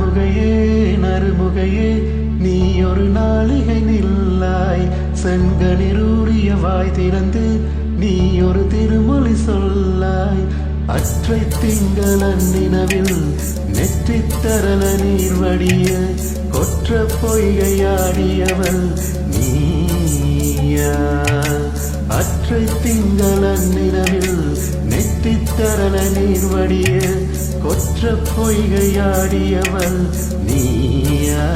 நறுமுகையே நறுமுகையே நீ ஒரு நாளிகை நில்லாய், செங்கனிரூறிய வாய் திறந்து நீ ஒரு திருமொழி சொல்லாய். அற்றை திங்களன் நினவில் நெற்றித்தரல நீர் வடிய கொற்ற பொய்கையாடியவள் நீயா. அற்றை திங்களன் நினவில் நெற்றித்தரல நீர் வடிய கொற்ற பொய்கையாடியவள் நீயா.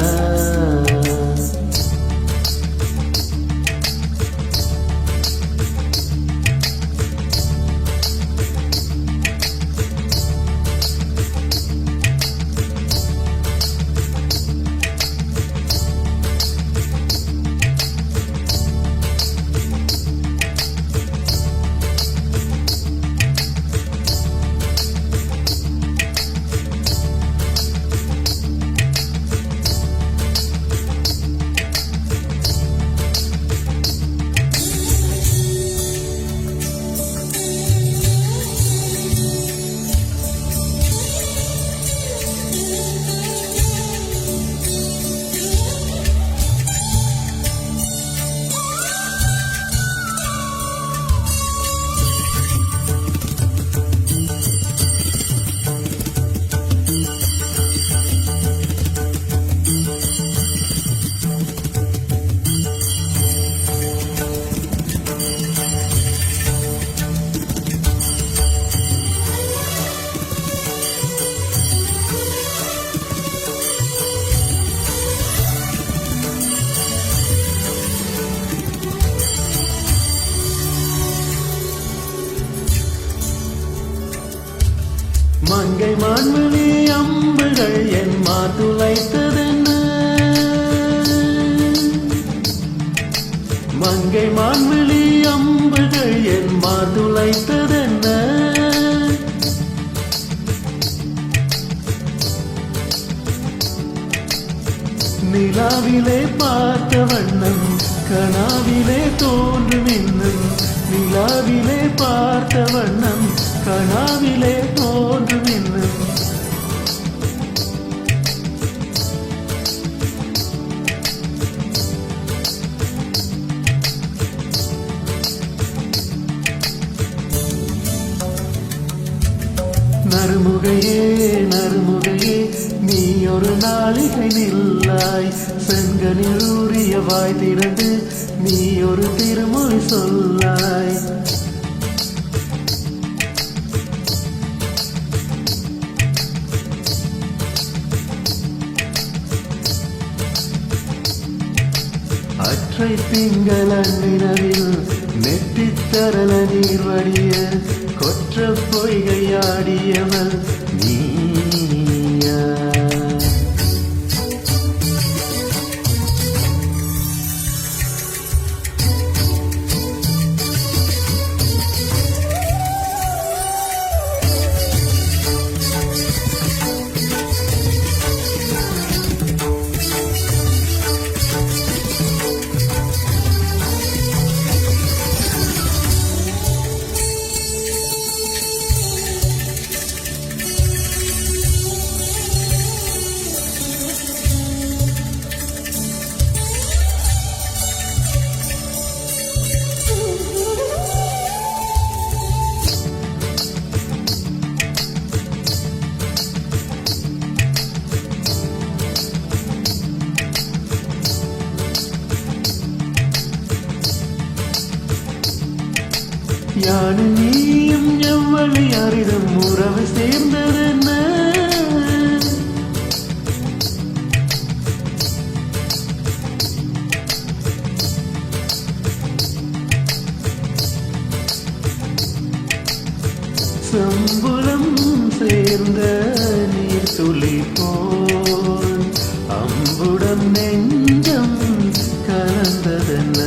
மங்கை மான்மணி அம்புகள் என் மாதுளைத்ததென்ன, மங்கை மான்மணி அம்புகள் என் மாதுளைத்ததென்ன. நிலாவிலே பார்த்த வண்ணம் கனாவிலே தோன்றும் இன்னும், நிலாவிலே பார்த்த வண்ணம் கனாவிலே தோன்றும் இன்னும். நறுமுகையே நறுமுகையே நீ ஒரு நாளிகை நில்லாய், செங்கனில் ஊறிய வாய் திறந்து நீ ஒரு திருமொழி சொல்லாய். அற்றை திங்களன் நினவில் நெற்றித்தரல நீர் வடிய கொற்ற பொய்கையாடியவள் நீயா. யானும் நீயும் எவ்வளி அறிதும் உறவு சேர்ந்ததென்ன, சம்புலம் சேர்ந்த நீர் துளி போல் அம்புடம் நெஞ்சம் கலந்ததென்ன.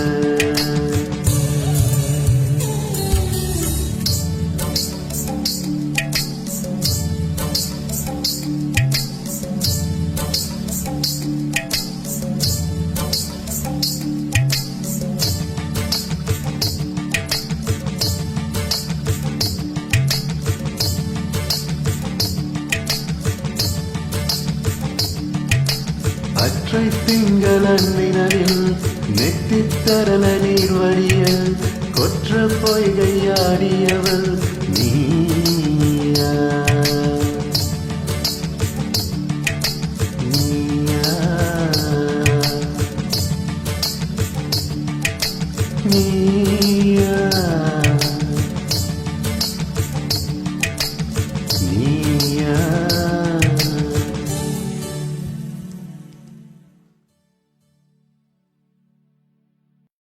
அற்றை திங்கள் அன்பினரில் நெத்தித்தரல நீர் வடிய கொற்ற பொய்கையாடியவள் நீயா நீயா நீயா நீயா